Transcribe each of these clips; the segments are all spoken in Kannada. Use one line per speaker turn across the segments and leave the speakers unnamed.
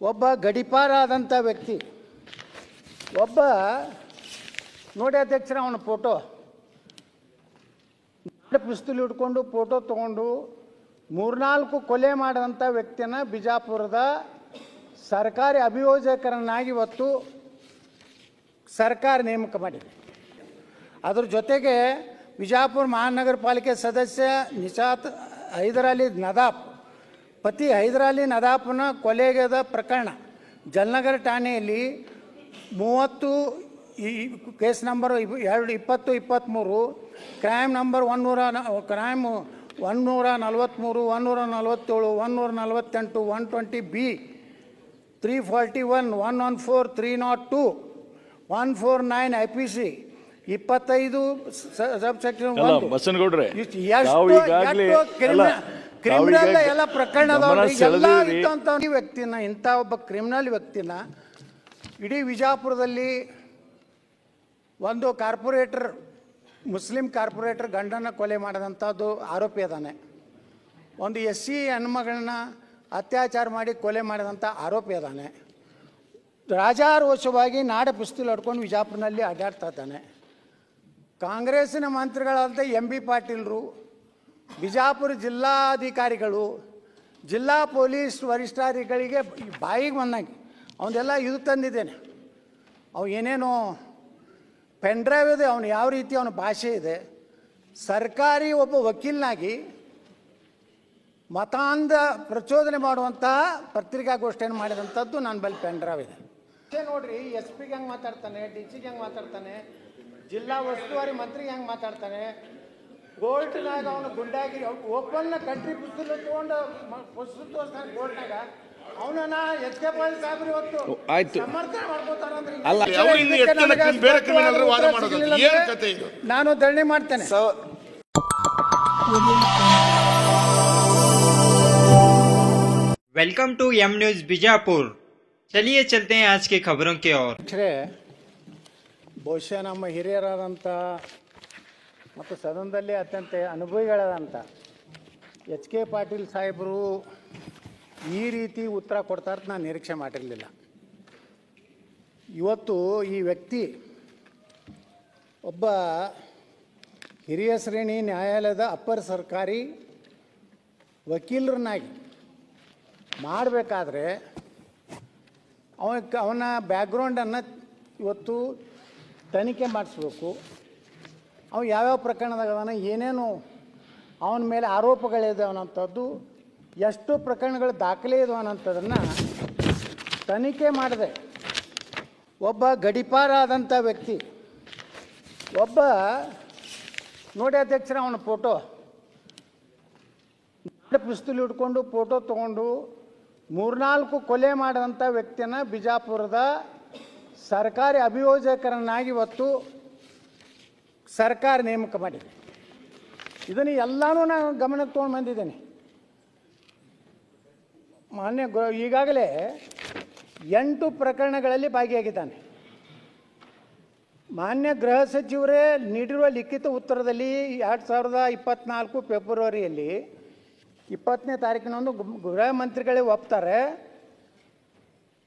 ಒಬ್ಬ ಗಡಿಪಾರಾದಂಥ ವ್ಯಕ್ತಿ ಒಬ್ಬ ನೋಡಿ ಅಧ್ಯಕ್ಷರ ಅವನ ಫೋಟೋ ಪಿಸ್ತೂಲ್ ಹಿಡ್ಕೊಂಡು ಫೋಟೋ ತೊಗೊಂಡು 3-4 ಕೊಲೆ ಮಾಡಿದಂಥ ವ್ಯಕ್ತಿಯನ್ನು ಬಿಜಾಪುರದ ಸರ್ಕಾರಿ ಅಭಿಯೋಜಕರನ್ನಾಗಿ ಇವತ್ತು ಸರ್ಕಾರ ನೇಮಕ ಮಾಡಿದೆ. ಅದ್ರ ಜೊತೆಗೆ ಬಿಜಾಪುರ ಮಹಾನಗರ ಪಾಲಿಕೆ ಸದಸ್ಯ ನಿಶಾತ್ ಹೈದರಾಲಿ ನದಾಫ್ ಪತಿ ಹೈದರಾಲಿ ನದಾಫ್ನ ಕೊಲೆಗದ ಪ್ರಕರಣ ಜಲನಗರ ಠಾಣೆಯಲ್ಲಿ 30 case number 2023 crime number 143 147 148 120B 341 114 302 149 IPC 25 subsection 1
ಬಸನಗೌಡ್ರೆ
criminal ಎಲ್ಲ ಪ್ರಕರಣ ವ್ಯಕ್ತಿನ ಇಂಥ ಒಬ್ಬ ಕ್ರಿಮಿನಲ್ ವ್ಯಕ್ತಿನ ಇಡೀ ವಿಜಾಪುರದಲ್ಲಿ ಒಂದು ಕಾರ್ಪೊರೇಟರ್ ಮುಸ್ಲಿಂ ಕಾರ್ಪೊರೇಟರ್ ಗಂಡನ ಕೊಲೆ ಮಾಡಿದಂಥದ್ದು ಆರೋಪಿ ಅದಾನೆ. ಒಂದು SC ಹೆಣ್ಮಗಳನ್ನ ಅತ್ಯಾಚಾರ ಮಾಡಿ ಕೊಲೆ ಮಾಡಿದಂಥ ಆರೋಪಿ ಅದಾನೆ. ರಾಜಾರೋಷವಾಗಿ ನಾಡ ಪಿಸ್ತೂಲ್ ಹೊಡ್ಕೊಂಡು ವಿಜಾಪುರನಲ್ಲಿ ಅಡ್ಡಾಡ್ತಾ ಇದ್ದಾನೆ. ಕಾಂಗ್ರೆಸ್ಸಿನ ಮಂತ್ರಿಗಳಾದ MB ಪಾಟೀಲ್ರು, ಬಿಜಾಪುರ ಜಿಲ್ಲಾಧಿಕಾರಿಗಳು, ಜಿಲ್ಲಾ ಪೊಲೀಸ್ ವರಿಷ್ಠಾಧಿಕಾರಿಗೆ ಬಾಯಿಗೆ ಬಂದಂಗೆ ಅವನ್ನೆಲ್ಲ ಇದು ತಂದಿದ್ದೇನೆ. ಅವು ಏನೇನೋ ಪೆನ್ ಡ್ರೈವ್ ಇದೆ, ಅವನು ಯಾವ ರೀತಿ ಅವನ ಭಾಷೆ ಇದೆ. ಸರ್ಕಾರಿ ಒಬ್ಬ ವಕೀಲನಾಗಿ ಮತಾಂಧ ಪ್ರಚೋದನೆ ಮಾಡುವಂತಹ ಪತ್ರಿಕಾಗೋಷ್ಠಿಯನ್ನು ಮಾಡಿದಂಥದ್ದು ನನ್ನ ಬಳಿ ಪೆನ್ ಡ್ರೈವ್ ಇದೆ. ನೋಡ್ರಿ, SP ಗೆ ಹೆಂಗೆ ಮಾತಾಡ್ತಾನೆ, DC ಗೆ ಹೆಂಗೆ ಮಾತಾಡ್ತಾನೆ, ಜಿಲ್ಲಾ ಉಸ್ತುವಾರಿ ಮಂತ್ರಿಗೆ ಹೆಂಗೆ ಮಾತಾಡ್ತಾನೆ, ಕೋರ್ಟ್ನಾಗ ಅವನು ಗುಂಡಾಗಿ ಓಪನ್ನ ಕಂಟ್ರಿ ಪುಸ್ತಕ ತೊಗೊಂಡು ಪುಸ್ತಕ ತೋರಿಸ್ತಾನೆ ಕೋರ್ಟ್ನಾಗ. ಅವನನ್ನ SK ಪಾಲ್ ಸಾಹೇಬ್ರು ಇವತ್ತು ಸಮರ್ಥನೆ ಮಾಡ್ಕೋತಾರಂದ್ರೆ ನಾನು ಧರಣಿ ಮಾಡ್ತೇನೆ.
Welcome to M news Bijapur. चलिए चलते हैं आज की खबरों की ओर।
ಬಹುಶಃ ನಮ್ಮ ಹಿರಿಯರಾದಂಥ ಮತ್ತು ಸದನದಲ್ಲಿ ಅತ್ಯಂತ ಅನುಭವಿಗಳಾದಂಥ HK ಪಾಟೀಲ್ ಸಾಹೇಬರು ಈ ರೀತಿ ಉತ್ತರ ಕೊಡ್ತಾರೆ ನಾನು ನಿರೀಕ್ಷೆ ಮಾಡಿರಲಿಲ್ಲ. ಇವತ್ತು ಈ ವ್ಯಕ್ತಿ ಒಬ್ಬ ಹಿರಿಯ ಶ್ರೇಣಿ ನ್ಯಾಯಾಲಯದ ಅಪ್ಪರ್ ಸರ್ಕಾರಿ ವಕೀಲರನ್ನಾಗಿ ಮಾಡಬೇಕಾದ್ರೆ ಅವನ ಬ್ಯಾಕ್ಗ್ರೌಂಡನ್ನು ಇವತ್ತು ತನಿಖೆ ಮಾಡಿಸ್ಬೇಕು. ಅವ ಯಾವ್ಯಾವ ಪ್ರಕರಣದಾಗ ಅವನ ಏನೇನು ಅವನ ಮೇಲೆ ಆರೋಪಗಳಿದೆ ಅನ್ನೋಂಥದ್ದು, ಎಷ್ಟು ಪ್ರಕರಣಗಳು ದಾಖಲೆ ಇದಾವೆ ಅನ್ನೋಂಥದ್ದನ್ನು ತನಿಖೆ ಮಾಡಿದೆ. ಒಬ್ಬ ಗಡಿಪಾರಾದಂಥ ವ್ಯಕ್ತಿ ಒಬ್ಬ ನೋಡಿ ಅಧ್ಯಕ್ಷರ ಅವನ ಫೋಟೋ ಪಿಸ್ತೂಲ್ ಹಿಡ್ಕೊಂಡು ಫೋಟೋ ತೊಗೊಂಡು 3-4 ಕೊಲೆ ಮಾಡಿದಂಥ ವ್ಯಕ್ತಿಯನ್ನು ಬಿಜಾಪುರದ ಸರ್ಕಾರಿ ಅಭಿಯೋಜಕರನ್ನಾಗಿ ಇವತ್ತು ಸರ್ಕಾರ ನೇಮಕ ಮಾಡಿದೆ. ಇದನ್ನು ಎಲ್ಲನೂ ನಾನು ಗಮನಕ್ಕೆ ತೊಗೊಂಡು ಬಂದಿದ್ದೇನೆ. ಈಗಾಗಲೇ 8 ಪ್ರಕರಣಗಳಲ್ಲಿ ಭಾಗಿಯಾಗಿದ್ದಾನೆ. ಮಾನ್ಯ ಗೃಹ ಸಚಿವರೇ ನೀಡಿರುವ ಲಿಖಿತ ಉತ್ತರದಲ್ಲಿ 2024 ಫೆಬ್ರವರಿಯಲ್ಲಿ 20ನೇ ತಾರೀಕಿನಂದು ಗೃಹ ಮಂತ್ರಿಗಳೇ ಒಪ್ತಾರೆ,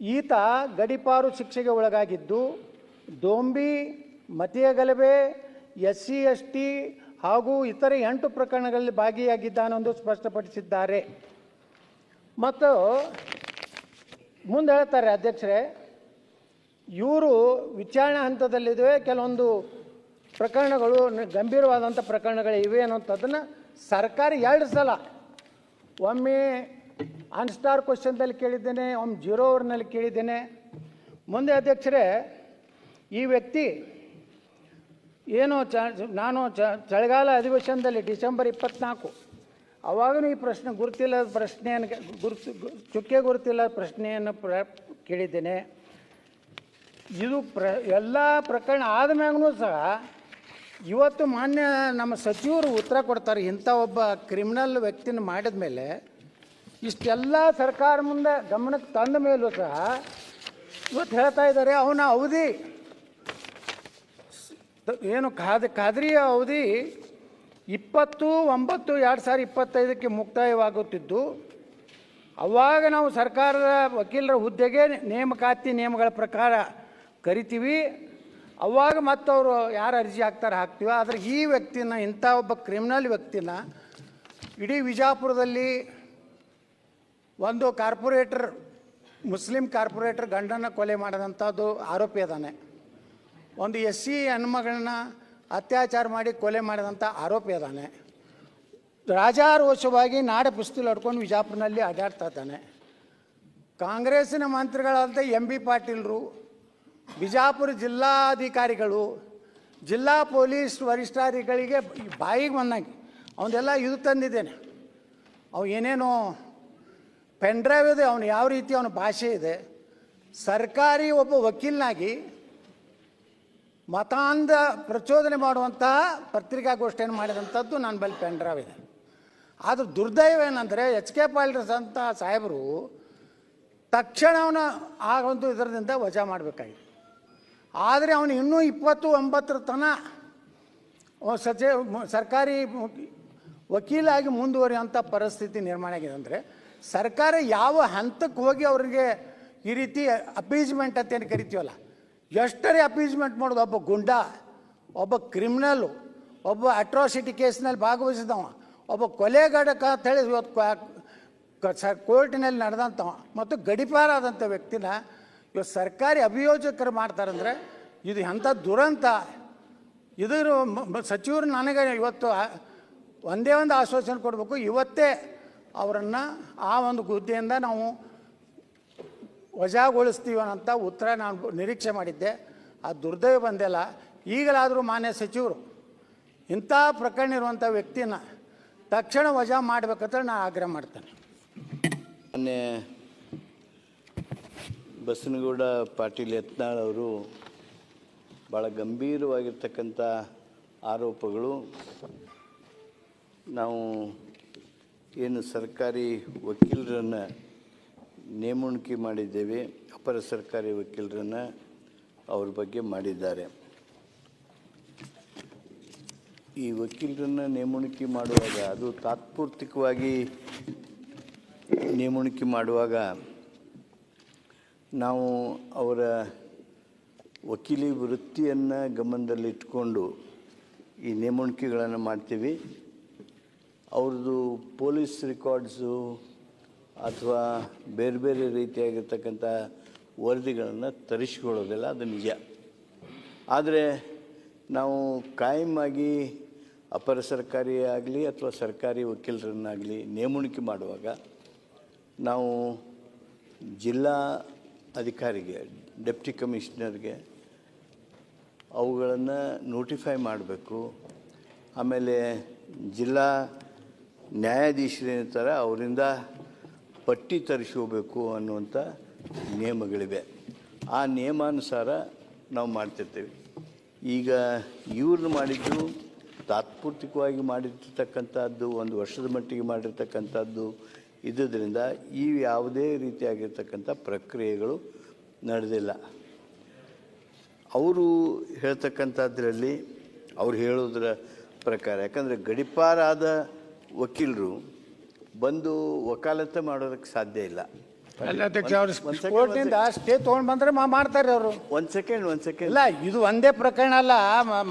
ಈತ ಗಡಿಪಾರು ಶಿಕ್ಷೆಗೆ ಒಳಗಾಗಿದ್ದು ದೋಂಬಿ, ಮತೀಯ ಗಲಭೆ, SC ST ಹಾಗೂ ಇತರೆ 8 ಪ್ರಕರಣಗಳಲ್ಲಿ ಭಾಗಿಯಾಗಿದ್ದಾನೆಂದು ಸ್ಪಷ್ಟಪಡಿಸಿದ್ದಾರೆ. ಮತ್ತು ಮುಂದೆ ಹೇಳ್ತಾರೆ ಅಧ್ಯಕ್ಷರೇ, ಇವರು ವಿಚಾರಣೆ ಹಂತದಲ್ಲಿವೆ, ಕೆಲವೊಂದು ಪ್ರಕರಣಗಳು ಗಂಭೀರವಾದಂಥ ಪ್ರಕರಣಗಳು ಇವೆ ಅನ್ನೋಂಥದ್ದನ್ನು ಸರ್ಕಾರ 2 ಸಲ, ಒಮ್ಮೆ ಆನ್ಸ್ಟಾರ್ ಕ್ವಶನ್ದಲ್ಲಿ ಕೇಳಿದ್ದೇನೆ, ಒಮ್ಮೆ 0 ಅವರ್ನಲ್ಲಿ ಕೇಳಿದ್ದೇನೆ. ಮುಂದೆ ಅಧ್ಯಕ್ಷರೇ, ಈ ವ್ಯಕ್ತಿ ಏನು ನಾನು ಚಳಿಗಾಲ ಅಧಿವೇಶನದಲ್ಲಿ ಡಿಸೆಂಬರ್ 24 ಅವಾಗೂ ಈ ಪ್ರಶ್ನೆ ಗುರುತಿಲ್ಲದ ಪ್ರಶ್ನೆಯನ್ನು ಚುಕ್ಕೆ ಗುರುತಿಲ್ಲದ ಪ್ರಶ್ನೆಯನ್ನು ಕೇಳಿದ್ದೇನೆ. ಇದು ಎಲ್ಲ ಪ್ರಕರಣ ಆದಮ್ಯಾಗೂ ಸಹ ಇವತ್ತು ಮಾನ್ಯ ನಮ್ಮ ಸಚಿವರು ಉತ್ತರ ಕೊಡ್ತಾರೆ. ಇಂಥ ಒಬ್ಬ ಕ್ರಿಮಿನಲ್ ವ್ಯಕ್ತಿನ ಮಾಡಿದ ಮೇಲೆ ಇಷ್ಟೆಲ್ಲ ಸರ್ಕಾರ ಮುಂದೆ ಗಮನಕ್ಕೆ ತಂದ ಮೇಲೂ ಸಹ ಇವತ್ತು ಹೇಳ್ತಾ ಇದ್ದಾರೆ ಅವನ ಅವಧಿ ಏನು ಖಾದ್ರಿಯ ಅವಧಿ 20/9/2025 ಮುಕ್ತಾಯವಾಗುತ್ತಿದ್ದು ಅವಾಗ ನಾವು ಸರ್ಕಾರದ ವಕೀಲರ ಹುದ್ದೆಗೆ ನೇಮಕಾತಿ ನಿಯಮಗಳ ಪ್ರಕಾರ ಕರಿತೀವಿ. ಅವಾಗ ಮತ್ತವರು ಯಾರು ಅರ್ಜಿ ಹಾಕ್ತಾರೆ ಹಾಕ್ತೀವಿ. ಆದರೆ ಈ ವ್ಯಕ್ತಿನ, ಇಂಥ ಒಬ್ಬ ಕ್ರಿಮಿನಲ್ ವ್ಯಕ್ತಿನ ಇಡೀ ವಿಜಾಪುರದಲ್ಲಿ ಒಂದು ಕಾರ್ಪೊರೇಟರ್, ಮುಸ್ಲಿಂ ಕಾರ್ಪೊರೇಟರ್ ಗಂಡನ ಕೊಲೆ ಮಾಡಿದಂಥದ್ದು ಆರೋಪಿ ಅದಾನೆ. ಒಂದು SC ಹೆಣ್ಮಗಳನ್ನ ಅತ್ಯಾಚಾರ ಮಾಡಿ ಕೊಲೆ ಮಾಡಿದಂಥ ಆರೋಪಿ ಅದಾನೆ. ರಾಜಾರೋಷವಾಗಿ ನಾಡ ಪುಸ್ತಕ ಹೊಡ್ಕೊಂಡು ವಿಜಾಪುರನಲ್ಲಿ ಅಡ್ಡಾಡ್ತಾ ಇದ್ದಾನೆ. ಕಾಂಗ್ರೆಸ್ಸಿನ ಮಂತ್ರಿಗಳಾದ MB ಪಾಟೀಲ್ರು, ಬಿಜಾಪುರ ಜಿಲ್ಲಾಧಿಕಾರಿಗಳು, ಜಿಲ್ಲಾ ಪೊಲೀಸ್ ವರಿಷ್ಠಾಧಿಕಾರಿಗೆ ಬಾಯಿಗೆ ಬಂದಂಗೆ ಅವನ್ನೆಲ್ಲ ಇದು ತಂದಿದ್ದೇನೆ. ಅವು ಏನೇನೋ ಪೆನ್ ಡ್ರೈವ್ ಇದೆ, ಅವನು ಯಾವ ರೀತಿ ಅವನ ಭಾಷೆ ಇದೆ. ಸರ್ಕಾರಿ ಒಬ್ಬ ವಕೀಲನಾಗಿ ಮತಾಂಧ ಪ್ರಚೋದನೆ ಮಾಡುವಂತಹ ಪತ್ರಿಕಾಗೋಷ್ಠಿಯನ್ನು ಮಾಡಿದಂಥದ್ದು ನನ್ನ ಬಳಿ ಪೆನ್ ಡ್ರೈವ್ ಇದೆ. ಆದರೂ ದುರ್ದೈವ ಏನಂದರೆ HK ಪಾಟೀಲ್ ಅಂತ ಸಾಹೇಬರು ತಕ್ಷಣ ಅವನ ಆ ಒಂದು ಇದರಿಂದ ವಜಾ ಮಾಡಬೇಕಾಗಿತ್ತು. ಆದರೆ ಅವನು ಇನ್ನೂ 29 ತನಕ ಸರ್ಕಾರಿ ವಕೀಲಾಗಿ ಮುಂದುವರಿಯುವಂಥ ಪರಿಸ್ಥಿತಿ ನಿರ್ಮಾಣ ಆಗಿದೆ. ಅಂದರೆ ಸರ್ಕಾರ ಯಾವ ಹಂತಕ್ಕೆ ಹೋಗಿ ಅವರಿಗೆ ಈ ರೀತಿ ಅಪೀಸ್ಮೆಂಟ್ ಅಂತ ಏನು ಕರಿತೀವಲ್ಲ, ಎಷ್ಟರೇ ಅಪೀಸ್ಮೆಂಟ್ ಮಾಡೋದು. ಒಬ್ಬ ಗುಂಡ, ಒಬ್ಬ ಕ್ರಿಮಿನಲ್ಲು, ಒಬ್ಬ ಅಟ್ರಾಸಿಟಿ ಕೇಸ್ನಲ್ಲಿ ಭಾಗವಹಿಸಿದವ, ಒಬ್ಬ ಕೊಲೆಗಾರಕ ಅಂತೇಳಿ ಇವತ್ತು ಕೋರ್ಟಿನಲ್ಲಿ ನಡೆದಂಥವ ಮತ್ತು ಗಡಿಪಾರಾದಂಥ ವ್ಯಕ್ತಿನ ಇವತ್ತು ಸರ್ಕಾರಿ ಅಭಿಯೋಜಕರು ಮಾಡ್ತಾರಂದರೆ ಇದು ಎಂಥ ದುರಂತ. ಇದರ ಸಚಿವರು ನನಗೆ ಇವತ್ತು ಒಂದೇ ಒಂದು ಆಶ್ವಾಸನೆ ಕೊಡಬೇಕು, ಇವತ್ತೇ ಅವರನ್ನು ಆ ಒಂದು ಹುದ್ದೆಯಿಂದ ನಾವು ವಜಾಗೊಳಿಸ್ತೀವಿ ಅನ್ನೋಂಥ ಉತ್ತರ ನಾನು ನಿರೀಕ್ಷೆ ಮಾಡಿದ್ದೆ. ಆ ದುರ್ದೈವ ಬಂದಿಲ್ಲ. ಈಗಲಾದರೂ ಮಾನ್ಯ ಸಚಿವರು ಇಂಥ ಪ್ರಕರಣ ಇರುವಂಥ ವ್ಯಕ್ತಿನ ತಕ್ಷಣ ವಜಾ ಮಾಡಬೇಕಂತ ನಾನು ಆಗ್ರಹ ಮಾಡ್ತೇನೆ.
ಮೊನ್ನೆ ಬಸನಗೌಡ ಪಾಟೀಲ್ ಯತ್ನಾಳ್ ಅವರು ಭಾಳ ಗಂಭೀರವಾಗಿರ್ತಕ್ಕಂಥ ಆರೋಪಗಳು, ನಾವು ಏನು ಸರ್ಕಾರಿ ವಕೀಲರನ್ನು ನೇಮಣಿಕೆ ಮಾಡಿದ್ದೇವೆ, ಅಪರ ಸರ್ಕಾರಿ ವಕೀಲರನ್ನು ಅವ್ರ ಬಗ್ಗೆ ಮಾಡಿದ್ದಾರೆ. ಈ ವಕೀಲರನ್ನು ನೇಮಣಿಕೆ ಮಾಡುವಾಗ, ಅದು ತಾತ್ಪೂರ್ತಿಕವಾಗಿ ನೇಮಣಿಕೆ ಮಾಡುವಾಗ ನಾವು ಅವರ ವಕೀಲಿ ವೃತ್ತಿಯನ್ನು ಗಮನದಲ್ಲಿಟ್ಕೊಂಡು ಈ ನೇಮಣಿಕೆಗಳನ್ನು ಮಾಡ್ತೀವಿ. ಅವ್ರದ್ದು ಪೊಲೀಸ್ ರೆಕಾರ್ಡ್ಸು ಅಥವಾ ಬೇರೆ ಬೇರೆ ರೀತಿಯಾಗಿರ್ತಕ್ಕಂಥ ವರದಿಗಳನ್ನು ತರಿಸ್ಕೊಳ್ಳೋದಿಲ್ಲ, ಅದು ನಿಜ. ಆದರೆ ನಾವು ಕಾಯಮಾಗಿ ಅಪರ ಸರ್ಕಾರಿ ಆಗಲಿ ಅಥವಾ ಸರ್ಕಾರಿ ವಕೀಲರನ್ನಾಗಲಿ ನೇಮಣಿಕೆ ಮಾಡುವಾಗ ನಾವು ಜಿಲ್ಲಾ ಅಧಿಕಾರಿಗೆ, ಡೆಪ್ಟಿ ಕಮಿಷನರ್ಗೆ ಅವುಗಳನ್ನು ನೋಟಿಫೈ ಮಾಡಬೇಕು. ಆಮೇಲೆ ಜಿಲ್ಲಾ ನ್ಯಾಯಾಧೀಶರೇನಿರ್ತಾರೆ ಅವರಿಂದ ಪಟ್ಟಿ ತರಿಸ್ಕೋಬೇಕು ಅನ್ನುವಂಥ ನಿಯಮಗಳಿವೆ. ಆ ನಿಯಮಾನುಸಾರ ನಾವು ಮಾಡ್ತಿರ್ತೀವಿ. ಈಗ ಇವ್ರನ್ನ ಮಾಡಿದ್ದು ತಾತ್ಪೂರ್ತಿಕವಾಗಿ ಮಾಡಿರ್ತಕ್ಕಂಥದ್ದು, ಒಂದು ವರ್ಷದ ಮಟ್ಟಿಗೆ ಮಾಡಿರ್ತಕ್ಕಂಥದ್ದು ಇದ್ದುದರಿಂದ ಈ ಯಾವುದೇ ರೀತಿಯಾಗಿರ್ತಕ್ಕಂಥ ಪ್ರಕ್ರಿಯೆಗಳು ನಡೆದಿಲ್ಲ. ಅವರು ಹೇಳ್ತಕ್ಕಂಥದ್ರಲ್ಲಿ ಅವ್ರು ಹೇಳೋದ್ರ ಪ್ರಕಾರ, ಯಾಕಂದರೆ ಗಡಿಪಾರಾದ ವಕೀಲರು ಬಂದು ವಕಾಲತ್ತು ಮಾಡೋದಕ್ಕೆ ಸಾಧ್ಯ ಇಲ್ಲ.
ಕೋರ್ಟಿಂದ ಸ್ಟೇ ತೊಗೊಂಡು ಬಂದರೆ ಮಾಡ್ತಾರೆ ಅವರು.
ಒಂದು ಸೆಕೆಂಡ್
ಇಲ್ಲ, ಇದು ಒಂದೇ ಪ್ರಕರಣ ಅಲ್ಲ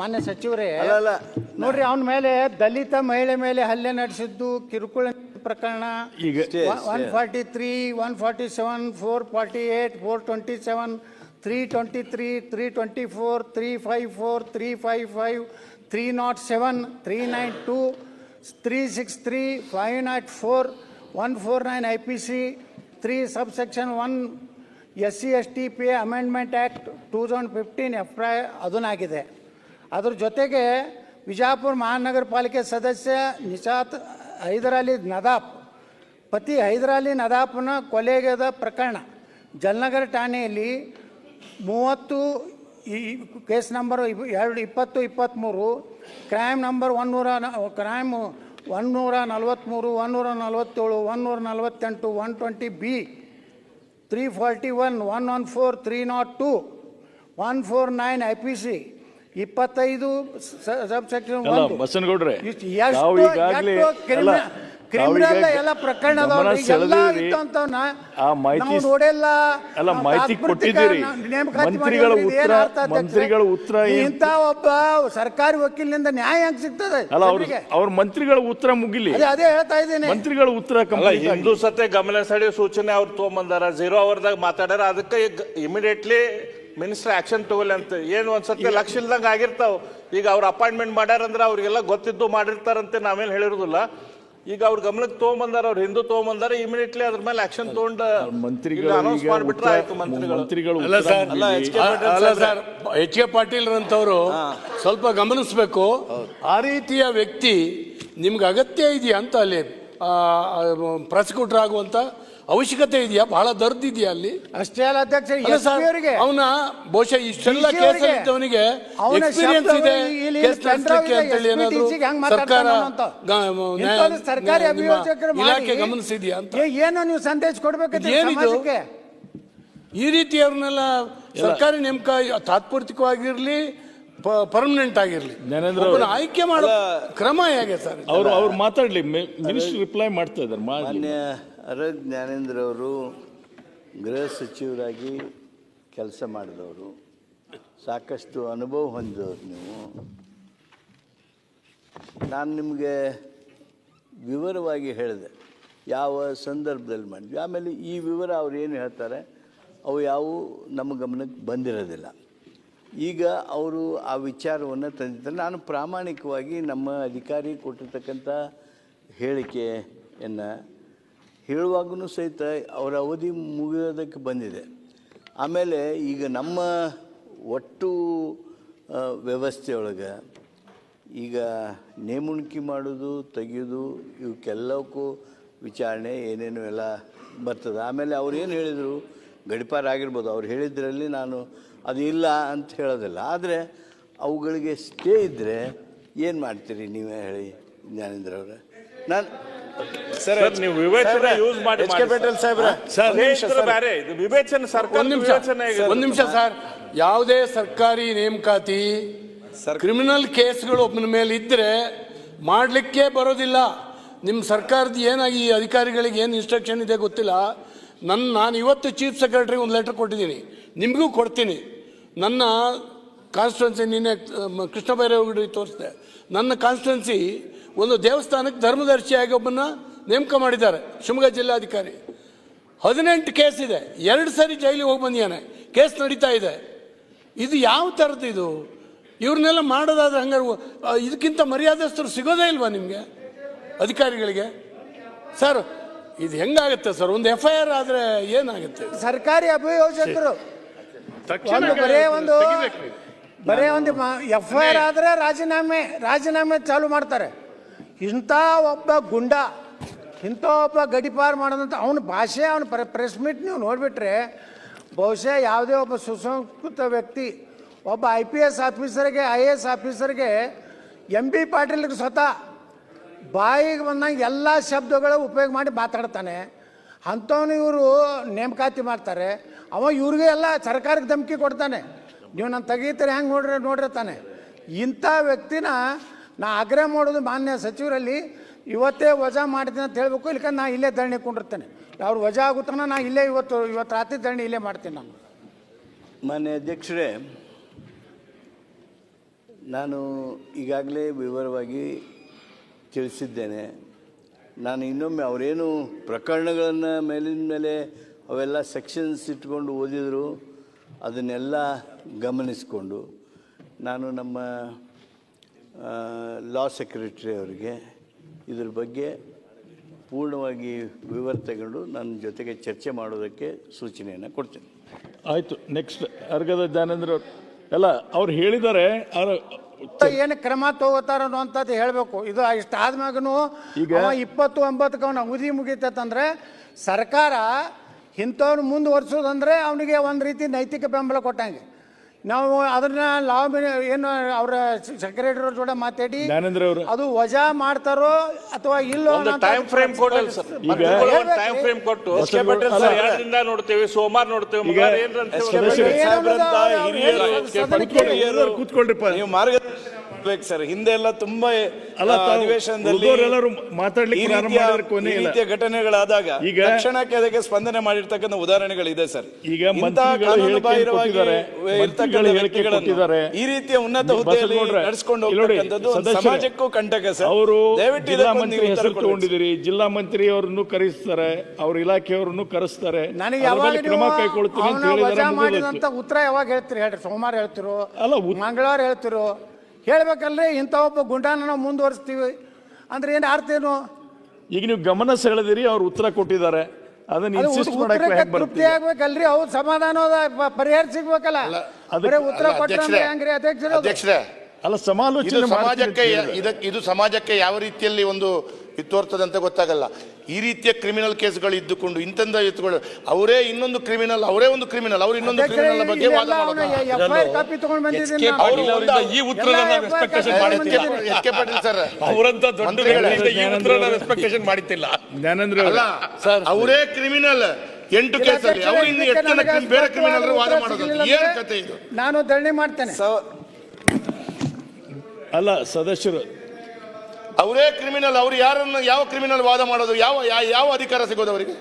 ಮಾನ್ಯ ಸಚಿವರೇ.
ಅಲ್ಲ
ನೋಡ್ರಿ, ಅವನ ಮೇಲೆ ದಲಿತ ಮಹಿಳೆ ಮೇಲೆ ಹಲ್ಲೆ ನಡೆಸಿದ್ದು ಕಿರುಕುಳ ಪ್ರಕರಣ ಈಗ 143, 147, 448, 427, 323, 324, 354, 355, 307, 392, 363, 504, 149 IPC 3 subsection 1 SC/ST Pay Amendment Act 2015 FRI ಅದನ್ನಾಗಿದೆ. ಅದ್ರ ಜೊತೆಗೆ ವಿಜಾಪುರ ಮಹಾನಗರ ಪಾಲಿಕೆ ಸದಸ್ಯ ನಿಶಾತ್ ಹೈದರಾಲಿ ನದಾಫ್, ಪತಿ ಹೈದರಾಲಿ ನದಾಫ್ನ ಕೊಲೆಗದ ಪ್ರಕರಣ ಜಲನಗರ ಠಾಣೆಯಲ್ಲಿ 30 case number 2023, crime number 143, 147, 148, 120B, 341, 114, 302, 149 IPC 25 subsection 1.
ಬಸನಗೌಡ್ರೆ,
criminal ಎಲ್ಲ ಪ್ರಕರಣ ಎಲ್ಲ ಇತ್ತು ಅಂತ
ಆ ಮಾಹಿತಿ
ನೋಡಿಲ್ಲ.
ಅಲ್ಲ, ಮಾಹಿತಿ ಕೊಟ್ಟಿದ್ದೀರಿ. ಮಂತ್ರಿಗಳ ಉತ್ತರ
ಇಂತ ಒಬ್ಬ ಸರ್ಕಾರಿ ವಕೀಲನಿಂದ ನ್ಯಾಯ ಹೆಂಗ್ ಸಿಗ್ತದೆ?
ಅಲ್ಲ, ಅವ್ರ ಮಂತ್ರಿಗಳ ಉತ್ತರ ಮುಗಿಲಿ.
ಅದೇ ಹೇಳ್ತಾ ಇದ್ದೀನಿ.
ಮಂತ್ರಿಗಳ ಉತ್ತರ
ಹಿಂದೂ ಸತೆ ಗಮನ ಸೆಳೆಯೋ ಸೂಚನೆ ಅವ್ರು ತೊಗೊಂಬಂದಾರ, 0 ಅವರ್ದಾಗ ಮಾತಾಡ್ಯಾರ. ಅದಕ್ಕೆ ಇಮಿಡಿಯೇಟ್ಲಿ ಮಿನಿಸ್ಟರ್ ಆಕ್ಷನ್ ತಗೊಳ್ಳಿ ಅಂತ ಏನು ಒಂದ್ಸತಿ ಲಕ್ಷ ಇಲ್ದಂಗ ಆಗಿರ್ತಾವ. ಈಗ ಅವ್ರ ಅಪಾಯಿಂಟ್ಮೆಂಟ್ ಮಾಡ್ಯಾರಂದ್ರೆ ಅವ್ರಿಗೆಲ್ಲ ಗೊತ್ತಿದ್ದು ಮಾಡಿರ್ತಾರಂತೆ ನಾವೇನು ಹೇಳಿರೋದಿಲ್ಲ. ಈಗ ಅವ್ರ ಗಮನಕ್ಕೆ ತೊಗೊಂಬಂದಾರ, ಅವ್ರು ಹಿಂದೂ ತೊಗೊಂಬಂದಾರ, ಇಮಿಡಿಯೇಟ್ಲಿ ಅದ್ರ ಮೇಲೆ ಆಕ್ಷನ್ ತಗೊಂಡು ಅನೌನ್ಸ್ ಮಾಡ್ಬಿಟ್ರೆ ಆಯ್ತು ಮಂತ್ರಿಗಳು.
ಎಚ್ ಕೆ ಪಾಟೀಲ್ ಅಂತವ್ರು ಸ್ವಲ್ಪ ಗಮನಿಸಬೇಕು. ಆ ರೀತಿಯ ವ್ಯಕ್ತಿ ನಿಮ್ಗೆ ಅಗತ್ಯ ಇದೆಯಾ ಅಂತ ಅಲ್ಲಿ ಪ್ರಾಸಿಕ್ಯೂಟರ್ ಆಗುವಂತ ಅವಶ್ಯಕತೆ ಇದೆಯಾ? ಬಹಳ ದರ್ದಿದೆಯಾ ಅಲ್ಲಿ?
ಅಷ್ಟೇ ಅಲ್ಲ ಅಧ್ಯಕ್ಷ,
ಅವನ ಬಹುಶಃ ಇಷ್ಟೆಲ್ಲ ಕೇಸಲ್ಲಿದ್ದವನಿಗೆ ಎಕ್ಸ್ಪೀರಿಯನ್ಸ್ ಇದೆ ಕೇಸ್ ನಡೆಸಲಿಕ್ಕೆ ಅಂತೇಳಿ ಏನಾದ್ರು ಸರ್ಕಾರ ಇಲಾಖೆ ಗಮನಿಸಿದ್ಯಾ ಅಂತ
ಏನೋ ನೀವು ಸಂದೇಶ ಕೊಡ್ಬೇಕು.
ಏನಿದು ಈ ರೀತಿಯವ್ರನ್ನೆಲ್ಲ ಸರ್ಕಾರಿ ನೇಮಕ ತಾತ್ಪೂರ್ತಿಕವಾಗಿರ್ಲಿ ಪರ್ಮನೆಂಟ್ ಆಗಿರ್ಲಿ ಆಯ್ಕೆ ಮಾಡೋ ಕ್ರಮ ಹೇಗೆ ಸರ್?
ಅವ್ರು ಮಾತಾಡ್ಲಿ, ಮಿನಿಸ್ಟರ್ ರಿಪ್ಲೈ ಮಾಡ್ತಾ ಇದ್ದಾರೆ.
ಮಾನ್ಯ ಅರಗ್ ಜ್ಞಾನೇಂದ್ರ ಅವರು ಗೃಹ ಸಚಿವರಾಗಿ ಕೆಲಸ ಮಾಡಿದವರು, ಸಾಕಷ್ಟು ಅನುಭವ ಹೊಂದಿದವರು ನೀವು. ನಾನು ನಿಮಗೆ ವಿವರವಾಗಿ ಹೇಳಿದೆ ಯಾವ ಸಂದರ್ಭದಲ್ಲಿ ಮಾಡಿದ್ವಿ. ಆಮೇಲೆ ಈ ವಿವರ ಅವ್ರು ಏನು ಹೇಳ್ತಾರೆ ಅವು ಯಾವುವು ನಮ್ಮ ಗಮನಕ್ಕೆ ಬಂದಿರೋದಿಲ್ಲ. ಈಗ ಅವರು ಆ ವಿಚಾರವನ್ನು ತಂದಿದ್ದಾರೆ. ನಾನು ಪ್ರಾಮಾಣಿಕವಾಗಿ ನಮ್ಮ ಅಧಿಕಾರಿ ಕೊಟ್ಟಿರ್ತಕ್ಕಂಥ ಹೇಳಿಕೆಯನ್ನು ಹೇಳುವಾಗೂ ಸಹಿತ ಅವರ ಅವಧಿ ಮುಗಿಯೋದಕ್ಕೆ ಬಂದಿದೆ. ಆಮೇಲೆ ಈಗ ನಮ್ಮ ಒಟ್ಟು ವ್ಯವಸ್ಥೆಯೊಳಗೆ ಈಗ ನೇಮಣಿಕೆ ಮಾಡೋದು ತೆಗೆಯೋದು ಇವಕ್ಕೆಲ್ಲಕ್ಕೂ ವಿಚಾರಣೆ ಏನೇನು ಎಲ್ಲ ಬರ್ತದೆ. ಆಮೇಲೆ ಅವ್ರು ಏನು ಹೇಳಿದರು ಗಡಿಪಾರ ಆಗಿರ್ಬೋದು, ಅವ್ರು ಹೇಳಿದ್ರಲ್ಲಿ ನಾನು ಅದು ಇಲ್ಲ ಅಂತ ಹೇಳೋದಿಲ್ಲ. ಆದರೆ ಅವುಗಳಿಗೆ ಸ್ಟೇ ಇದ್ದರೆ ಏನು ಮಾಡ್ತೀರಿ ನೀವೇ ಹೇಳಿ ಜ್ಞಾನೇಂದ್ರ ಅವರೇ? ನಾನು
ಸರ್ ನೀವು ವಿವೇಚನೆ ಯೂಸ್ ಮಾಡಿ
ಒಂದು ನಿಮಿಷ ಸರ್. ಯಾವುದೇ ಸರ್ಕಾರಿ ನೇಮಕಾತಿ ಕ್ರಿಮಿನಲ್ ಕೇಸ್ಗಳು ಒಬ್ಬನ ಮೇಲೆ ಇದ್ರೆ ಮಾಡಲಿಕ್ಕೆ ಬರೋದಿಲ್ಲ. ನಿಮ್ಮ ಸರ್ಕಾರದ ಏನಾಗಿ ಈ ಅಧಿಕಾರಿಗಳಿಗೆ ಏನು ಇನ್ಸ್ಟ್ರಕ್ಷನ್ ಇದೆ ಗೊತ್ತಿಲ್ಲ. ನಾನು ಇವತ್ತು ಚೀಫ್ ಸೆಕ್ರೆಟರಿಗೆ ಒಂದು ಲೆಟರ್ ಕೊಟ್ಟಿದ್ದೀನಿ, ನಿಮಗೂ ಕೊಡ್ತೀನಿ. ನನ್ನ ಕಾನ್ಸ್ಟಿಟ್ಯೂನ್ಸಿ ನಿನ್ನೆ ಕೃಷ್ಣ ಬೈರೇಗೌಡರಿಗೆ ತೋರಿಸಿದೆ. ನನ್ನ ಕಾನ್ಸ್ಟಿಟ್ಯೂನ್ಸಿ ಒಂದು ದೇವಸ್ಥಾನಕ್ಕೆ ಧರ್ಮದರ್ಶಿಯಾಗಿ ಒಬ್ಬನ್ನ ನೇಮಕ ಮಾಡಿದ್ದಾರೆ, ಶಿವಮೊಗ್ಗ ಜಿಲ್ಲಾಧಿಕಾರಿ. 18 ಕೇಸ್ ಇದೆ, 2 ಸರಿ ಜೈಲಿಗೆ ಹೋಗಿ ಬಂದಿದ್ದಾನೆ, ಕೇಸ್ ನಡೀತಾ ಇದೆ. ಇದು ಯಾವ ಥರದ್ದು ಇದು? ಇವ್ರನ್ನೆಲ್ಲ ಮಾಡೋದಾದ್ರೆ ಹಂಗಾರೆ ಇದಕ್ಕಿಂತ ಮರ್ಯಾದಸ್ಥರು ಸಿಗೋದೇ ಇಲ್ವಾ ನಿಮಗೆ ಅಧಿಕಾರಿಗಳಿಗೆ? ಸರ್ ಇದು ಹೆಂಗಾಗುತ್ತೆ ಸರ್? ಒಂದು FIR ಆದರೆ ಏನಾಗುತ್ತೆ?
ಸರ್ಕಾರಿ ಅಭಿಯೋಜಕರು ಬರೇ ಒಂದು FIR ಆದರೆ ರಾಜೀನಾಮೆ ಚಾಲು ಮಾಡ್ತಾರೆ. ಇಂಥ ಒಬ್ಬ ಗುಂಡ, ಇಂಥ ಒಬ್ಬ ಗಡಿಪಾರು ಮಾಡೋದಂತ ಅವನ ಭಾಷೆ, ಅವನ ಪ್ರೆಸ್ ಮೀಟ್ ನೀವು ನೋಡಿಬಿಟ್ರೆ ಬಹುಶಃ ಯಾವುದೇ ಒಬ್ಬ ಸುಸಂಸ್ಕೃತ ವ್ಯಕ್ತಿ, ಒಬ್ಬ IPS ಆಫೀಸರ್ಗೆ IAS ಆಫೀಸರ್ಗೆ MB ಪಾಟೀಲ್ಗೆ ಸ್ವತಃ ಬಾಯಿಗೆ ಬಂದಂಗೆ ಎಲ್ಲ ಶಬ್ದಗಳು ಉಪಯೋಗ ಮಾಡಿ ಮಾತಾಡ್ತಾನೆ. ಅಂಥವನು ಇವರು ನೇಮಕಾತಿ ಮಾಡ್ತಾರೆ. ಅವ ಇವ್ರಿಗೆ ಎಲ್ಲ ಸರ್ಕಾರಕ್ಕೆ ಧಮಕಿ ಕೊಡ್ತಾನೆ, ನೀವು ನಾನು ತೆಗೀತಾರೆ ಹೆಂಗೆ ನೋಡಿರ್ತಾನೆ. ಇಂಥ ವ್ಯಕ್ತಿನ ನಾ ಆಗ್ರಹ ಮಾಡೋದು ಮಾನ್ಯ ಸಚಿವರಲ್ಲಿ ಇವತ್ತೇ ವಜಾ ಮಾಡ್ತೀನಿ ಅಂತ ಹೇಳಬೇಕು. ಇಲ್ಲಕ ನಾ ಇಲ್ಲೇ ಧರಣಿ ಕೊಂಡಿರ್ತೇನೆ. ಅವ್ರು ವಜಾ ಆಗುತ್ತಾನ ನಾ ಇಲ್ಲೇ ಇವತ್ತು ರಾತ್ರಿ ಧರಣಿ ಇಲ್ಲೇ ಮಾಡ್ತೀನಿ. ನಾನು
ಮಾನ್ಯ ಅಧ್ಯಕ್ಷರೇ, ನಾನು ಈಗಾಗಲೇ ವಿವರವಾಗಿ ತಿಳಿಸಿದ್ದೇನೆ. ನಾನು ಇನ್ನೊಮ್ಮೆ ಅವರೇನು ಪ್ರಕರಣಗಳನ್ನು ಮೇಲಿನ ಮೇಲೆ ಅವೆಲ್ಲ ಸೆಕ್ಷನ್ಸ್ ಇಟ್ಕೊಂಡು ಓದಿದರು, ಅದನ್ನೆಲ್ಲ ಗಮನಿಸಿಕೊಂಡು ನಾನು ನಮ್ಮ ಲಾ ಸೆಕ್ರೆಟರಿ ಅವರಿಗೆ ಇದ್ರ ಬಗ್ಗೆ ಪೂರ್ಣವಾಗಿ ವಿವರ ತಗೊಂಡು ನನ್ನ ಜೊತೆಗೆ ಚರ್ಚೆ ಮಾಡೋದಕ್ಕೆ ಸೂಚನೆಯನ್ನು ಕೊಡ್ತೀನಿ.
ಆಯಿತು. ನೆಕ್ಸ್ಟ್ ಅರ್ಗದ ಜ್ಞಾನೇಂದ್ರ ಎಲ್ಲ ಅವ್ರು ಹೇಳಿದ್ದಾರೆ,
ಏನು ಕ್ರಮ ತಗೋತಾರ ಅನ್ನೋಂಥದ್ದು ಹೇಳಬೇಕು. ಇದು ಇಷ್ಟ ಆದ್ಮ್ಯಾಗೂ ಈಗ 29ಕ್ಕೆ ಅವನ ಅವಧಿ ಮುಗಿತಂದ್ರೆ ಸರ್ಕಾರ ಇಂಥವ್ನು ಮುಂದುವರ್ಸೋದಂದ್ರೆ ಅವನಿಗೆ ಒಂದು ರೀತಿ ನೈತಿಕ ಬೆಂಬಲ ಕೊಟ್ಟಂಗೆ. ನಾವು ಅದನ್ನ ಲಾ ಏನು ಅವರ ಸೆಕ್ರೆಟರಿ ಅವ್ರ ಜೊತೆ ಮಾತಾಡಿ ಅದು ವಜಾ ಮಾಡ್ತಾರೋ ಅಥವಾ ಇಲ್ಲೋ
ಟೈಮ್ ಫ್ರೇಮ್ ಕೊಡಲ್ಲ ಸರ್. ಟೈಮ್ ಫ್ರೇಮ್ ಕೊಟ್ಟು ನೋಡ್ತೇವೆ, ಸೋಮವಾರ ನೋಡ್ತೇವೆ.
ಕೂತ್ಕೊಳ್ರಿ, ನೀವು ಮಾರ್ಗದರ್ಶನ
ಒಪ್ಬೇಕು ಸರ್. ಹಿಂದೆ ಎಲ್ಲ ತುಂಬಾ
ಅಲ್ಲ,
ಅಧಿವೇಶನದಲ್ಲಿ
ಉಳಿದವರೆಲ್ಲರೂ ಮಾತಾಡ್ಲಿಕ್ಕೆ ಪ್ರಾರಂಭ ಮಾಡಿದ್ರೆ ಕೊನೆ
ಈ
ಇಲ್ಲ.
ರೀತಿಯ ಘಟನೆಗಳಾದಾಗ
ಈಗ
ತಕ್ಷಣಕ್ಕೆ ಅದಕ್ಕೆ ಸ್ಪಂದನೆ ಮಾಡಿರ್ತಕ್ಕಂಥ ಉದಾಹರಣೆಗಳಿದೆ ಸರ್.
ಈಗ
ಇಂತಹ
ಮಂತ್ರಿಗಳು ಹೇಳಿಕೆ
ಕಾನೂನುಬಾಹಿರವಾಗಿ
ಕೊಟ್ಟಿದ್ದಾರೆ,
ಇರ್ತಕ್ಕಂಥ
ಮಂತ್ರಿಗಳು ಹೇಳಿಕೆ
ವ್ಯಕ್ತಿಗಳನ್ನು
ಕೊಟ್ಟಿದ್ದಾರೆ.
ಈ ರೀತಿಯ ಉನ್ನತ ಹುದ್ದೆಯಲ್ಲಿ
ಬಸವಗೌಡ್ರೆ,
ನಡೆಸ್ಕೊಂಡು
ಇಲ್ಲಿ ನೋಡಿ,
ಹೋಗ್ತಕ್ಕಂಥದ್ದು ಒಂದು
ಸದಸ್ಯರೇ,
ಸಮಾಜಕ್ಕೂ ಕಂಟಕ ಸರ್.
ಅವರು
ದಯವಿಟ್ಟು
ಜಿಲ್ಲಾ
ಇದಕ್ಕೊಂದು
ಮಂತ್ರಿ
ನೀವು ಉತ್ತರ
ಹೆಸರು
ಕೊಡ್ಬೇಕು.
ತಗೊಂಡಿದ್ದೀರಿ, ಜಿಲ್ಲಾ ಮಂತ್ರಿ ಅವರನ್ನು ಕರೆಸ್ತಾರೆ, ಅವ್ರ ಇಲಾಖೆಯವರನ್ನು ಕರೆಸ್ತಾರೆ,
ನನಗೆ
ಅದ್ರ
ಯಾವಾಗ
ಮೇಲೆ ಕ್ರಮ ಕೈಗೊಳ್ತೀನಿ ಅಂತ
ಅವನ ವಜಾ
ಹೇಳಿದ್ದಾರೆ.
ಮಾಡಿದಂತ ಉತ್ತರ ಯಾವಾಗ ಹೇಳ್ತೀರಿ ಹೇಳ್ರಿ? ಸೋಮವಾರ ಹೇಳ್ತಿರೋ,
ಅಲ್ಲ,
ಮಂಗಳವಾರ ಹೇಳ್ತಿರೋ? ಹೇಳ್ಬೇಕಲ್ರಿ, ಇಂಥ ಒಬ್ಬ ಗುಂಡಾನ ನಾವು ಮುಂದುವರಿಸ್ತೀವಿ ಅಂದ್ರೆ ಏನು ಅರ್ಥ ಏನು?
ಈಗ ನೀವು ಗಮನ ಸೆಳೆದಿರಿ, ಅವ್ರು ಉತ್ತರ ಕೊಟ್ಟಿದ್ದಾರೆ, ಅದನ್ನ
ಅದು
ಇನ್ಸಿಸ್ಟ್ ಮಾಡಕ್ಕೆ
ಉತ್ತರಕ್ಕೆ
ಹೇಗೆ
ತೃಪ್ತಿ
ಬರ್ತೀವಿ?
ಆಗ್ಬೇಕಲ್ರಿ, ಅವ್ರ ಸಮಾಧಾನದ ಪರಿಹಾರ ಸಿಗ್ಬೇಕಲ್ಲ. ಬರೀ ಉತ್ತರ ಕೊಟ್ಟರೆ ಹೆಂಗ್ರಿ
ಅಧ್ಯಕ್ಷರೇ?
ಅಲ್ಲ, ಸಮಾಲೋಚನೆ
ಸಮಾಜಕ್ಕೆ
ಮಾಡ್ತೀನಿ.
ಇದು ಸಮಾಜಕ್ಕೆ ಯಾವ ರೀತಿಯಲ್ಲಿ ಒಂದು ಇತ್ತೋರ್ತದಂತ ಗೊತ್ತಾಗಲ್ಲ. ಈ ರೀತಿಯ ಕ್ರಿಮಿನಲ್ ಕೇಸ್ಗಳು ಇದ್ದುಕೊಂಡು ಇಂತಂದ ಎತ್ತುಗಳು ಅವರೇ ಇನ್ನೊಂದು ಕ್ರಿಮಿನಲ್, ಅವರೇ ಒಂದು ಕ್ರಿಮಿನಲ್, ಅವರು ಇನ್ನೊಂದು ಕ್ರಿಮಿನಲ್ ಬಗ್ಗೆ ವಾದ ಮಾಡೋದು.
ಎಫ್ಐಆರ್ ಕಾಪಿ ತಗೊಂಡ್ ಬಂದಿದ್ದೀನಿ
ಈ ಉತ್ತರ ಎಕ್ಸ್ಪೆಕ್ಟೇಷನ್ ಮಾಡಿದ್ದಿಲ್ಲ.
ಎಚ್ ಕೆ ಪಾಟೀಲ್ ಸರ್
ಅವರಂತ ದೊಡ್ಡ ವ್ಯಕ್ತಿಯಿಂದ ಈ ಉತ್ತರ ಎಕ್ಸ್ಪೆಕ್ಟೇಷನ್ ಮಾಡಿದ್ದಿಲ್ಲ.
ಜ್ಞಾನೇಂದ್ರ
ಅಲ್ಲ, ಅವರೇ ಕ್ರಿಮಿನಲ್ 8 ಕೇಸಲ್ಲಿ, ಅವರು ಇನ್ನು 8 ಜನ ಬೇರೆ ಕ್ರಿಮಿನಲ್ ವಾದ ಮಾಡೋದು. ಏನು ಕತೆ ಇದು?
ನಾನು ಧರಣಿ ಮಾಡ್ತೇನೆ.
ಅಲ್ಲ, ಸದಸ್ಯರು
ಅವರೇ ಕ್ರಿಮಿನಲ್, ಅವರು ಯಾರನ್ನು ಯಾವ ಕ್ರಿಮಿನಲ್ ವಾದ ಮಾಡೋದು? ಯಾವ ಅಧಿಕಾರ ಸಿಗೋದು ಅವರಿಗೆ?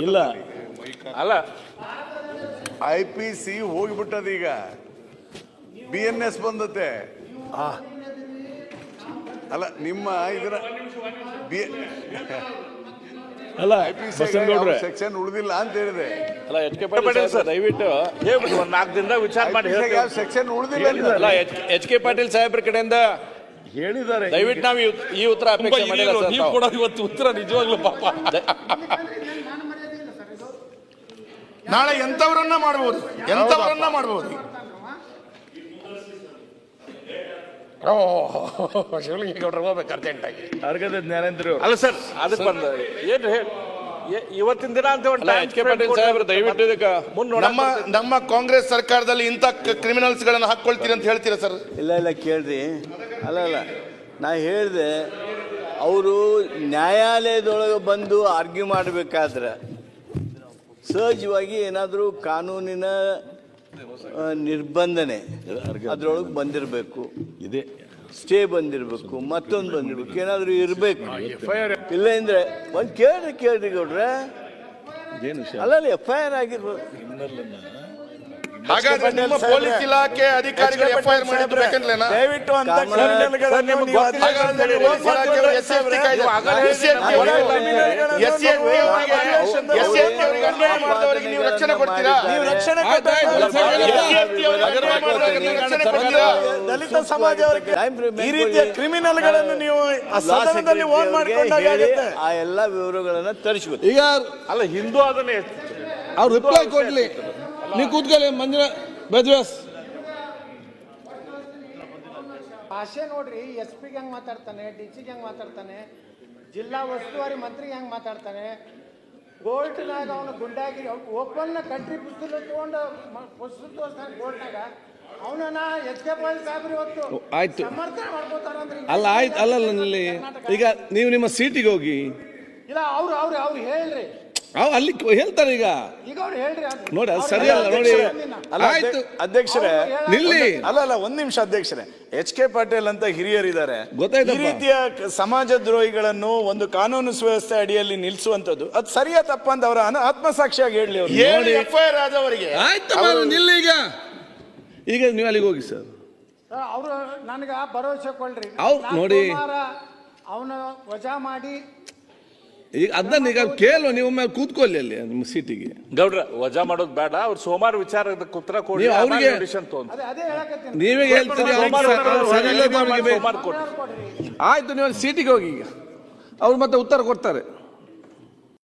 ಇಲ್ಲ,
ಅಲ್ಲ
IPC ಹೋಗಿಬಿಟ್ಟದ, ಈಗ BNS ಬಂದತೆ. ಅಲ್ಲ, ನಿಮ್ಮ ಇದರ
ಅಲ್ಲ,
IPC
ಬಸವಗೌಡ್ರೆ,
ಸೆಕ್ಷನ್ ಉಳಿದಿಲ್ಲ ಅಂತ ಹೇಳಿದೆ.
ಅಲ್ಲ, ಎಚ್ ಕೆ ಪಾಟೀಲ್ ಸರ್ ದಯವಿಟ್ಟು
ಹೇಳ್ಬಿಟ್ಟು ಒಂದು 4 ದಿನದಾಗ ವಿಚಾರ ಮಾಡಿ ಹೇಳ್ತೀವಿ.
ಯಾವ ಸೆಕ್ಷನ್ ಉಳಿದಿಲ್ಲ
ಅಲ್ಲ, ಎಚ್ ಕೆ ಪಾಟೀಲ್ ಸಾಹೇಬ್ರ ಕಡೆಯಿಂದ
ಹೇಳಿದ್ದಾರೆ.
ದಯವಿಟ್ಟು ನಾವು ಈ ಉತ್ತರ ಅಪೇಕ್ಷೆ ಮಾಡಿಲ್ಲ ಸರ್.
ನೀವು ಕೂಡ ಇವತ್ತು ಉತ್ತರ ನಿಜವಾಗ್ಲೂ ಪಾಪ.
ನಾಳೆ ಎಂತವರನ್ನ ಮಾಡಬಹುದು, ಎಂತವರನ್ನ ಮಾಡಬಹುದು.
ಶಿವಲಿಂಗೇಗೌಡರು ಹೋಗ್ಬೇಕು ಅರ್ಜೆಂಟಾಗಿ.
ಅರ್ಗದ ಜ್ಞಾನೇಂದ್ರ ಅವರು.
ಅಲ್ಲ ಸರ್, ಅದಕ್ಕೆ ಬಂದ ಏನು ಹೇಳಿ ಇವತ್ತಿನ ದಿನ ಅಂತ
ಎಚ್ ಕೆ ಪಾಟೀಲ್ ಸಾಹೇಬ್ರು ದಯವಿಟ್ಟು ಇದಕ್ಕೆ
ನಮ್ಮ ಕಾಂಗ್ರೆಸ್ ಸರ್ಕಾರದಲ್ಲಿ ಇಂಥ ಕ್ರಿಮಿನಲ್ಸ್ ಗಳನ್ನ ಹಾಕೊಳ್ತೀರಿ ಅಂತ ಹೇಳ್ತೀರಾ ಸರ್?
ಇಲ್ಲ ಕೇಳ್ರಿ. ಅಲ್ಲ, ನಾ ಹೇಳಿದೆ, ಅವರು ನ್ಯಾಯಾಲಯದೊಳಗೆ ಬಂದು ಆರ್ಗ್ಯೂ ಮಾಡಬೇಕಾದ್ರೆ ಸಹಜವಾಗಿ ಏನಾದರೂ ಕಾನೂನಿನ ನಿರ್ಬಂಧನೆ ಅದರೊಳಗೆ ಬಂದಿರಬೇಕು,
ಇದೆ
ಸ್ಟೇ ಬಂದಿರಬೇಕು, ಮತ್ತೊಂದು ಬಂದಿರಬೇಕು, ಏನಾದರೂ ಇರಬೇಕು. ಇಲ್ಲ ಅಂದ್ರೆ ಒಂದು ಕೇಳ್ರಿ ಗೌಡ್ರೆ, ಅಲ್ಲ FIR ಆಗಿರ್ಬೋದು.
ಹಾಗಾದ್ರೆ ನಿಮ್ಮ ಪೊಲೀಸ್ ಇಲಾಖೆ ಅಧಿಕಾರಿಗಳು FIR ಮಾಡಿರ್ಬೇಕಂದ್ಲೇನಾ?
ದಯವಿಟ್ಟು ಅಂತ
ನೀವು ರಕ್ಷಣೆ ಕೊಡ್ತೀರಾ?
ದಲಿತ ಸಮಾಜ ಈ ರೀತಿಯ ಕ್ರಿಮಿನಲ್ಗಳನ್ನು ನೀವು ಸದನದಲ್ಲಿ ಓನ್ ಮಾಡಿಕೊಂಡಾಗ ಆಗುತ್ತೆ.
ಆ ಎಲ್ಲ ವಿವರಗಳನ್ನ ತರಿಸ್ಬೇಕು.
ಈಗ
ಅಲ್ಲ, ಹಿಂದೂ ಅದನ್ನೇ
ಅವ್ರು ರಿಪ್ಲೈ ಕೊಡ್ಲಿ, ನೀವು ಕೂತ್ಕೊಳ್ಳಿ. ಮಂಜುನಾಥ್ ಬೇದ್ವಾಸ್
ಭಾಷೆ ನೋಡ್ರಿ, SP ಗೆ ಹೆಂಗ್ ಮಾತಾಡ್ತಾನೆ, DC ಗೆ ಹೆಂಗ್ ಮಾತಾಡ್ತಾನೆ, ಜಿಲ್ಲಾ ಉಸ್ತುವಾರಿ ಮಂತ್ರಿಗೆ ಹೆಂಗ್ ಮಾತಾಡ್ತಾನೆ, ಕೋರ್ಟ್ನಾಗ ಅವನು ಗುಂಡಾಗಿರಿ ಓಪನ್ ಕಂಟ್ರಿ ಪುಸ್ತಕ ತಗೊಂಡು ಪುಸ್ತಕ ತೋರಿಸ್ತಾನೆ ಕೋರ್ಟ್ನಾಗ. ಅವನನ್ನ HK ಪಾಟೀಲ್ ಸಾಹೇಬ್ರು ಇವತ್ತು
ಆಯ್ತು.
ಸಮರ್ಥನೆ ಮಾಡ್ಕೋತಾರಂದ್ರೆ
ಅಲ್ಲ, ಆಯ್ತು. ಅಲ್ಲಲ್ಲಿ ಈಗ ನೀವು ನಿಮ್ಮ ಸೀಟಿಗೆ ಹೋಗಿ.
ಇಲ್ಲ, ಅವ್ರು ಹೇಳ್ರಿ,
ಅಲ್ಲಿ ಹೇಳ್ತಾರೆ. ಈಗ
ಅವ್ರು ಹೇಳ್ರಿ,
ನೋಡಿ, ಅದು ಸರಿಯಲ್ಲ ನೋಡಿ. ಆಯ್ತು
ಅಧ್ಯಕ್ಷರೇ,
ನಿಲ್ಲಿ.
ಅಲ್ಲ, ಒಂದ್ ನಿಮಿಷ ಅಧ್ಯಕ್ಷರೇ. ಎಚ್ ಕೆ ಪಾಟೀಲ್ ಅಂತ ಹಿರಿಯರಿದ್ದಾರೆ.
ಗೊತ್ತಾಯ್ತು.
ಈ ರೀತಿಯ ಸಮಾಜ ದ್ರೋಹಿಗಳನ್ನು ಒಂದು ಕಾನೂನು ಸುವ್ಯವಸ್ಥೆ ಅಡಿಯಲ್ಲಿ ನಿಲ್ಲಿಸುವಂತದ್ದು ಅದು ಸರಿಯಾ ತಪ್ಪ ಅಂತ ಅವರ ಆತ್ಮಸಾಕ್ಷಿಯಾಗಿ ಹೇಳಲಿ. ಅವರು
FIR ಆದವರಿಗೆ
ಆಯ್ತು, ನಿಲ್ಲಿ. ಈಗ ನೀವು ಅಲ್ಲಿಗೆ ಹೋಗಿ ಸರ್.
ಅವರು ನನಗ ಭರವಸೆ ಕೊಡ್ರಿ.
ನೋಡಿ,
ಅವನ ವಜಾ ಮಾಡಿ
ಈಗ ಅದನ್ನ ಈಗ ಕೇಳುವ, ನೀವು ಒಮ್ಮೆ ಕೂತ್ಕೊಳ್ಳಿ ಅಲ್ಲಿ ನಿಮ್ಮ ಸೀಟಿಗೆ.
ಗೌಡ್ರ ವಜಾ ಮಾಡೋದು ಬೇಡ, ಅವ್ರು ಸೋಮವಾರ ವಿಚಾರಕ್ಕೆ ಉತ್ತರ ಕೊಡಿ.
ಅವ್ರಿಗೆ
ಅದೇ ಹೇಳಕತ್ತೀನಿ.
ನೀವೇ ಹೇಳ್ತೀರಿ. ಆಯ್ತು, ನೀವು ಅಲ್ಲಿ ಸೀಟಿಗೆ ಹೋಗಿ, ಈಗ ಅವ್ರು ಮತ್ತೆ ಉತ್ತರ ಕೊಡ್ತಾರೆ.